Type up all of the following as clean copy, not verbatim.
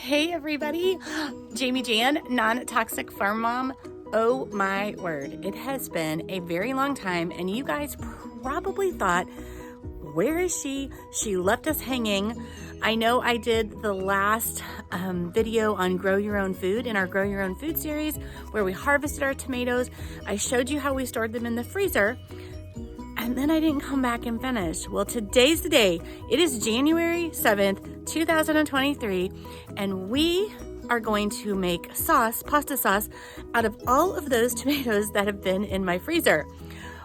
Hey everybody, Jami Jann, non-toxic farm mom. Oh my word, it has been a very long time and you guys probably thought, where is she? She left us hanging. I know I did the last video on grow your own food in our grow your own food series where we harvested our tomatoes. I showed you how we stored them in the freezer. And then I didn't come back and finish. Well, today's the day. It is January 7th, 2023, and we are going to make sauce, pasta sauce, out of all of those tomatoes that have been in my freezer.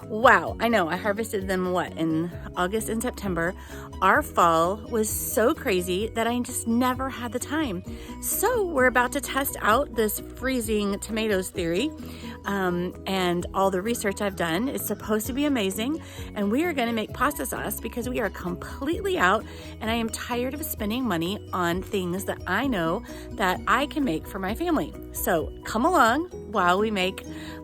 Wow, I know, I harvested them, in August and September. Our fall was so crazy that I just never had the time. So we're about to test out this freezing tomatoes theory. And all the research I've done is supposed to be amazing. And we are gonna make pasta sauce because we are completely out and I am tired of spending money on things that I know that I can make for my family. So come along while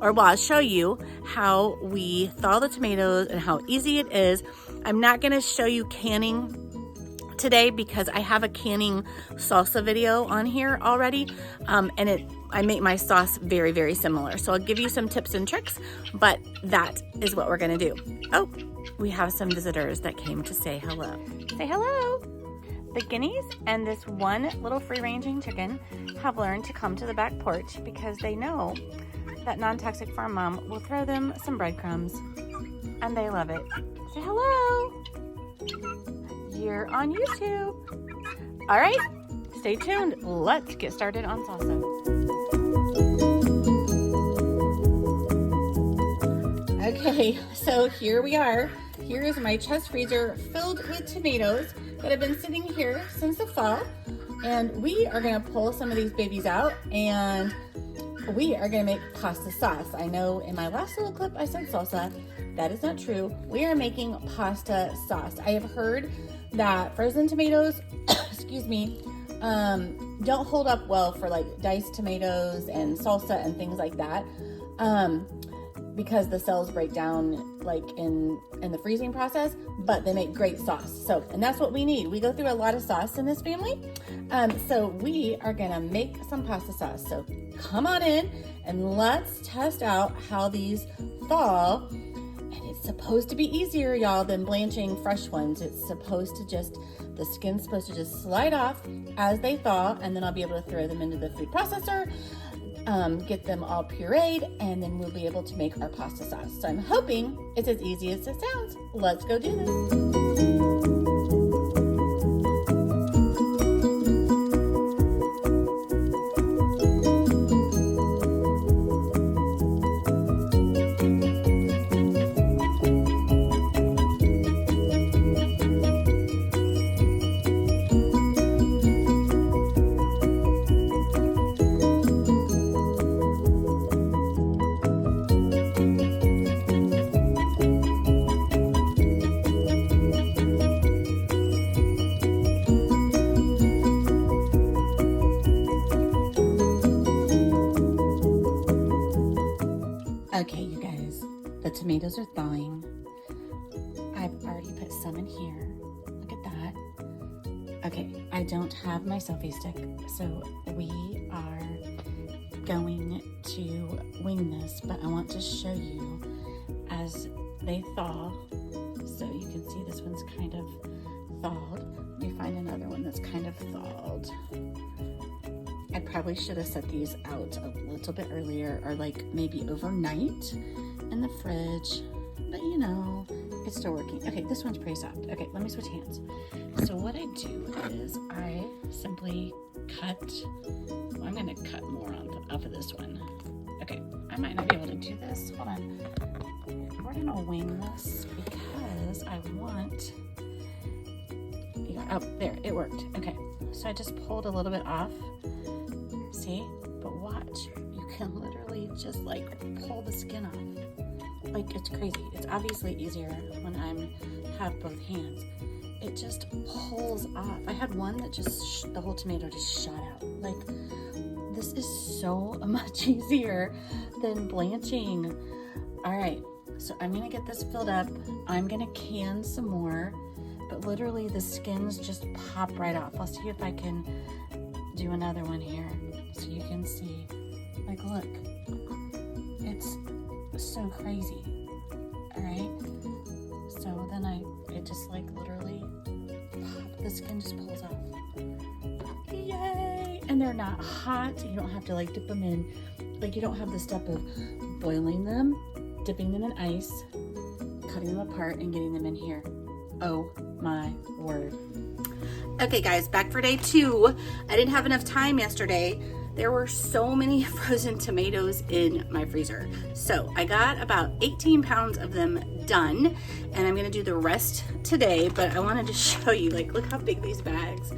I'll show you how we thaw the tomatoes and how easy it is. I'm not gonna show you canning today because I have a canning salsa video on here already, and I make my sauce very, very similar. So I'll give you some tips and tricks, but that is what we're gonna do. Oh, we have some visitors that came to say hello. Say hello. The guineas and this one little free-ranging chicken have learned to come to the back porch because they know that non-toxic farm mom will throw them some breadcrumbs, and they love it. Say hello. You're on YouTube. All right, stay tuned. Let's get started on salsa. Okay, so here we are. Here is my chest freezer filled with tomatoes that have been sitting here since the fall. And we are gonna pull some of these babies out and we are gonna make pasta sauce. I know in my last little clip I said salsa. That is not true. We are making pasta sauce. I have heard that frozen tomatoes, excuse me, don't hold up well for like diced tomatoes and salsa and things like that, because the cells break down like in the freezing process, but they make great sauce. So, and that's what we need. We go through a lot of sauce in this family. So we are gonna make some pasta sauce. So come on in and let's test out how these thaw. It's supposed to be easier, y'all, than blanching fresh ones. It's supposed to the skin's supposed to just slide off as they thaw, and then I'll be able to throw them into the food processor, get them all pureed, and then we'll be able to make our pasta sauce. So I'm hoping it's as easy as it sounds. Let's go do this. Okay, you guys, the tomatoes are thawing. I've already put some in here. Look at that. Okay, I don't have my selfie stick, so we are going to wing this, but I want to show you as they thaw. So you can see this one's kind of thawed. Let me find another one that's kind of thawed. I probably should have set these out a little bit earlier, or like maybe overnight in the fridge, but you know, it's still working. Okay, this one's pretty soft. Okay, let me switch hands. So what I do is I simply cut, I'm gonna cut more off of this one. Okay, I might not be able to do this. Hold on. We're gonna wing this because I want, oh, there, it worked. Okay, so I just pulled a little bit off. See, but watch, you can literally just like pull the skin off. Like, it's crazy. It's obviously easier when I have both hands. It just pulls off. I had one that just, the whole tomato just shot out. Like, this is so much easier than blanching. All right, so I'm gonna get this filled up. I'm gonna can some more, but literally the skins just pop right off. I'll see if I can do another one here so you can see. Like, look, it's so crazy. All right. So then it just like literally pop, the skin just pulls off. Yay! And they're not hot. You don't have to like dip them in. Like, you don't have the step of boiling them, dipping them in ice, cutting them apart, and getting them in here. Oh my word. Okay guys, back for day 2. I didn't have enough time yesterday. There were so many frozen tomatoes in my freezer. So I got about 18 pounds of them done, and I'm gonna do the rest today, but I wanted to show you, like, look how big these bags.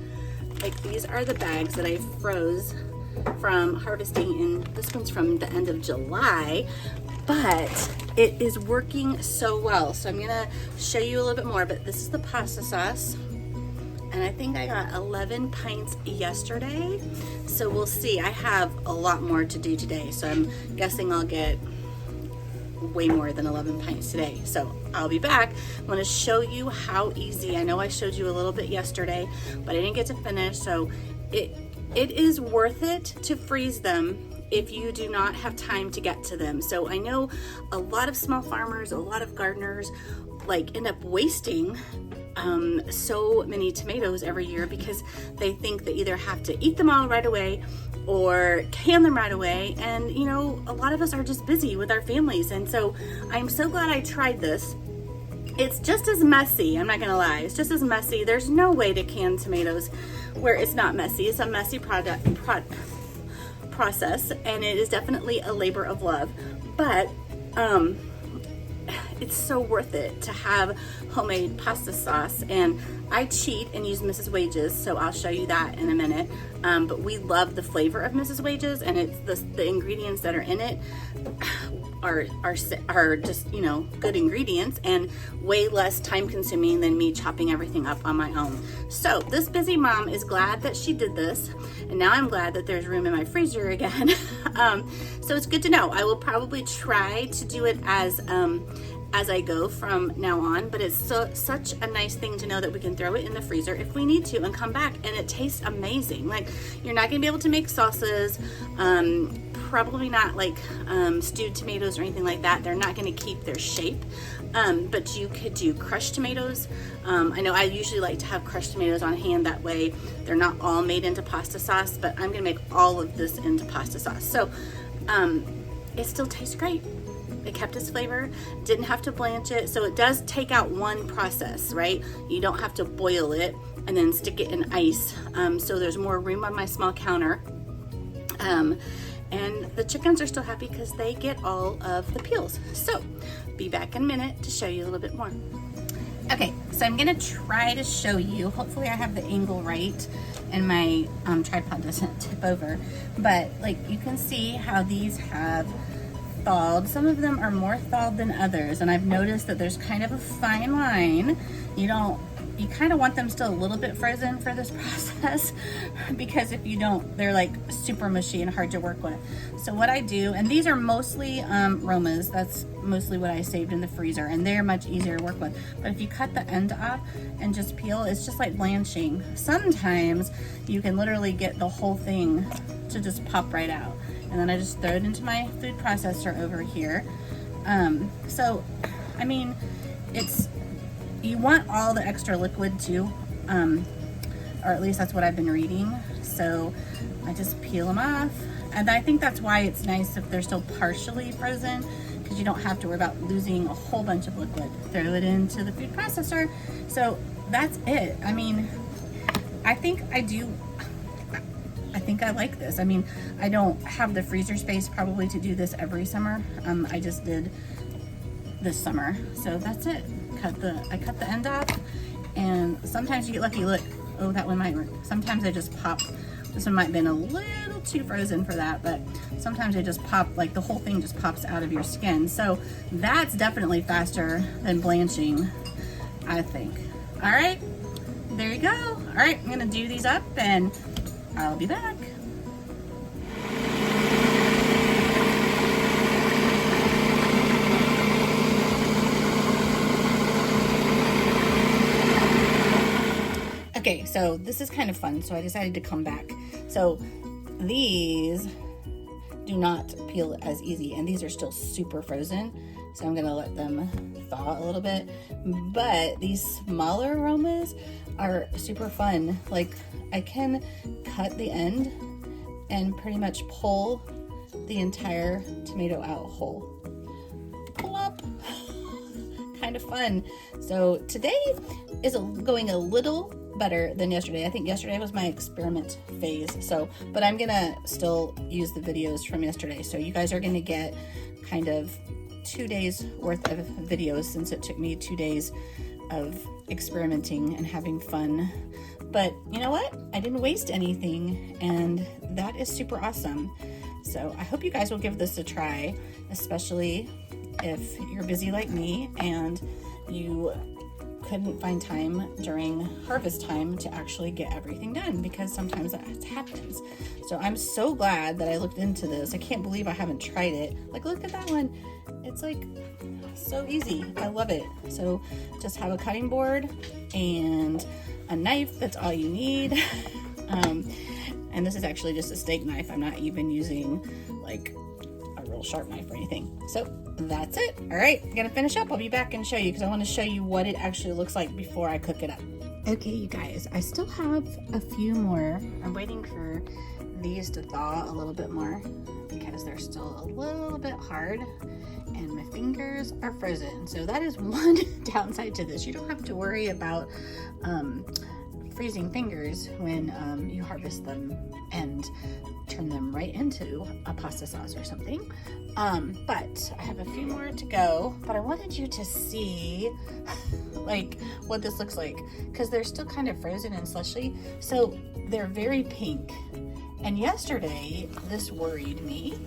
Like, these are the bags that I froze from harvesting, and this one's from the end of July, but it is working so well. So I'm gonna show you a little bit more, but this is the pasta sauce. And I think I got 11 pints yesterday. So we'll see. I have a lot more to do today. So I'm guessing I'll get way more than 11 pints today. So I'll be back. I'm gonna show you how easy. I know I showed you a little bit yesterday, but I didn't get to finish. So it is worth it to freeze them if you do not have time to get to them. So I know a lot of small farmers, a lot of gardeners, like, end up wasting so many tomatoes every year because they think they either have to eat them all right away or can them right away. And you know, a lot of us are just busy with our families. And so I'm so glad I tried this. It's just as messy, I'm not gonna lie, it's just as messy. There's no way to can tomatoes where it's not messy. It's a messy process, and it is definitely a labor of love. But it's so worth it to have homemade pasta sauce. And I cheat and use Mrs. Wages, so I'll show you that in a minute. But we love the flavor of Mrs. Wages, and it's the ingredients that are in it are just, you know, good ingredients and way less time consuming than me chopping everything up on my own. So this busy mom is glad that she did this, and now I'm glad that there's room in my freezer again. So it's good to know. I will probably try to do it as I go from now on, but it's such a nice thing to know that we can throw it in the freezer if we need to and come back and it tastes amazing. Like, you're not gonna be able to make sauces, probably not like stewed tomatoes or anything like that. They're not gonna keep their shape, but you could do crushed tomatoes. I know I usually like to have crushed tomatoes on hand, that way they're not all made into pasta sauce, but I'm gonna make all of this into pasta sauce. So it still tastes great. It kept its flavor, didn't have to blanch it. So it does take out one process, right? You don't have to boil it and then stick it in ice. So there's more room on my small counter. And the chickens are still happy because they get all of the peels. So be back in a minute to show you a little bit more. Okay, so I'm gonna try to show you, hopefully I have the angle right and my tripod doesn't tip over, but like, you can see how these have thawed. Some of them are more thawed than others, and I've noticed that there's kind of a fine line. You kind of want them still a little bit frozen for this process, because if you don't, they're like super mushy and hard to work with. So what I do, and these are mostly Romas, that's mostly what I saved in the freezer, and they're much easier to work with. But if you cut the end off and just peel, it's just like blanching. Sometimes you can literally get the whole thing to just pop right out. And then I just throw it into my food processor over here. So, I mean, you want all the extra liquid too, or at least that's what I've been reading. So I just peel them off. And I think that's why it's nice if they're still partially frozen, because you don't have to worry about losing a whole bunch of liquid. Throw it into the food processor. So that's it. I mean, I think I like this. I mean, I don't have the freezer space probably to do this every summer. I just did this summer. So that's it. I cut the end off, and sometimes you get lucky. Look, oh, that one might work. Sometimes they just pop. This one might have been a little too frozen for that, but sometimes they just pop, like the whole thing just pops out of your skin. So that's definitely faster than blanching, I think. All right, there you go. All right, I'm gonna do these up and I'll be back. Okay, so this is kind of fun, so I decided to come back. So these do not peel as easy, and these are still super frozen, so I'm gonna let them thaw a little bit. But these smaller aromas are super fun. Like, I can cut the end and pretty much pull the entire tomato out whole. Plop. Kind of fun. So today is going a little better than yesterday. I think yesterday was my experiment phase. But I'm gonna still use the videos from yesterday. So you guys are gonna get kind of 2 days worth of videos, since it took me 2 days of experimenting and having fun. But you know what? I didn't waste anything, and that is super awesome. So I hope you guys will give this a try, especially if you're busy like me and you couldn't find time during harvest time to actually get everything done, because sometimes that happens. So I'm so glad that I looked into this. I can't believe I haven't tried it. Like, look at that one. It's like so easy. I love it. So just have a cutting board and a knife. That's all you need. And this is actually just a steak knife. I'm not even using like a real sharp knife or anything. So that's it. All right, I'm gonna finish up. I'll be back and show you, because I want to show you what it actually looks like before I cook it up. Okay, you guys, I still have a few more. I'm waiting for these to thaw a little bit more because they're still a little bit hard and my fingers are frozen. So that is one downside to this. You don't have to worry about freezing fingers when you harvest them and turn them right into a pasta sauce or something. But I have a few more to go, but I wanted you to see like what this looks like, because they're still kind of frozen and slushy. So they're very pink. And yesterday this worried me,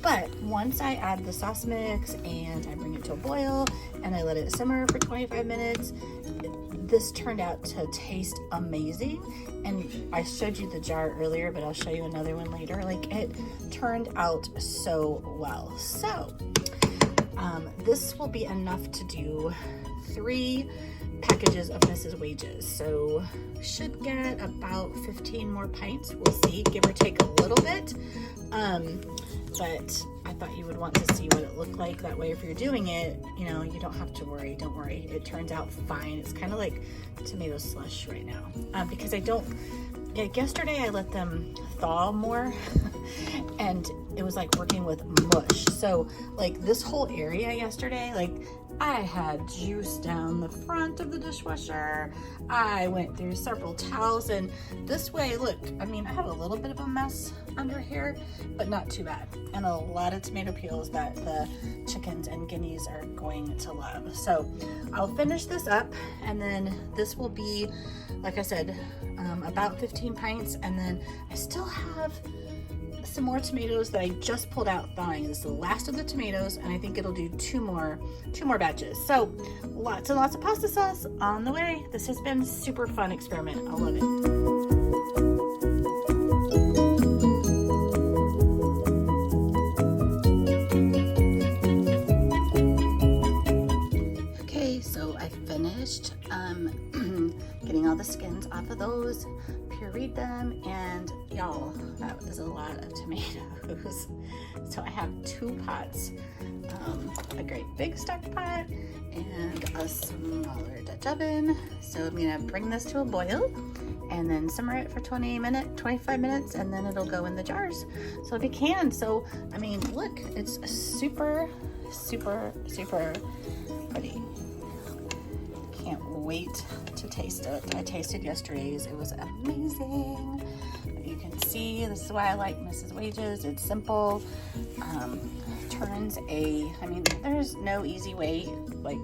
but once I add the sauce mix and I bring it to a boil and I let it simmer for 25 minutes, this turned out to taste amazing. And I showed you the jar earlier, but I'll show you another one later. Like, it turned out so well. So this will be enough to do 3 packages of Mrs. Wages. So should get about 15 more pints. We'll see, give or take a little bit. But I thought you would want to see what it looked like. That way, if you're doing it, you know, you don't have to worry. Don't worry. It turns out fine. It's kind of like tomato slush right now. Because like yesterday I let them thaw more and it was like working with mush. So like this whole area yesterday, like I had juice down the front of the dishwasher. I went through several towels, and this way, look, I mean, I have a little bit of a mess under here, but not too bad. And a lot of tomato peels that the chickens and guineas are going to love. So I'll finish this up, and then this will be, like I said, about 15 pints. And then I still have some more tomatoes that I just pulled out thawing. This is the last of the tomatoes, and I think it'll do two more batches. So lots and lots of pasta sauce on the way. This has been a super fun experiment. I love it. Getting all the skins off of those, pureed them, and y'all, that is a lot of tomatoes. So I have 2 pots, a great big stock pot and a smaller Dutch oven. So I'm gonna bring this to a boil and then simmer it for 25 minutes, and then it'll go in the jars so it'll be canned. So I mean, look, it's super, super, super pretty. Can't wait to taste it. I tasted yesterday's. It was amazing. You can see, this is why I like Mrs. Wages. It's simple. I mean, there's no easy way. Like,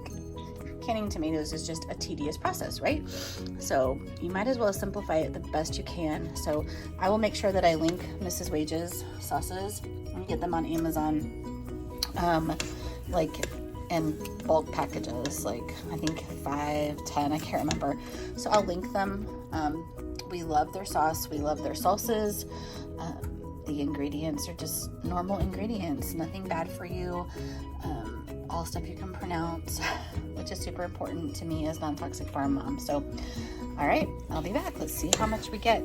canning tomatoes is just a tedious process, right? So you might as well simplify it the best you can. So I will make sure that I link Mrs. Wages sauces. You can get them on Amazon. Like in bulk packages, like I think 5, 10, I can't remember. So I'll link them. We love their sauce. We love their salsas. The ingredients are just normal ingredients, nothing bad for you. All stuff you can pronounce, which is super important to me as non-toxic farm mom. So All right, I'll be back. Let's see how much we get.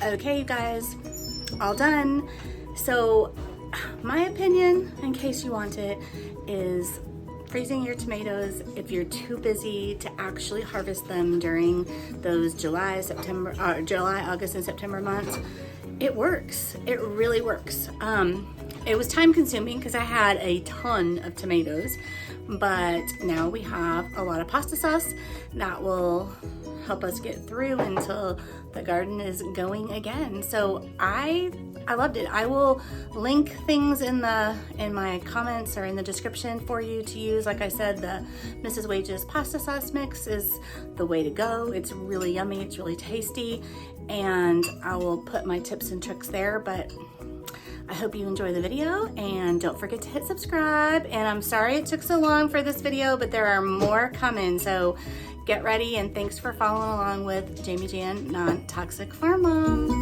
Okay, you guys, all done. So my opinion, in case you want it, is freezing your tomatoes if you're too busy to actually harvest them during those July, August, and September months. It works. It really works. It was time consuming because I had a ton of tomatoes, but now we have a lot of pasta sauce that will help us get through until the garden is going again. So I loved it. I will link things in my comments or in the description for you to use. Like I said, the Mrs. Wage's pasta sauce mix is the way to go. It's really yummy, it's really tasty, and I will put my tips and tricks there. But I hope you enjoy the video, and don't forget to hit subscribe. And I'm sorry it took so long for this video, but there are more coming, so get ready. And thanks for following along with Jami, Jann, Non-Toxic Farm Mom.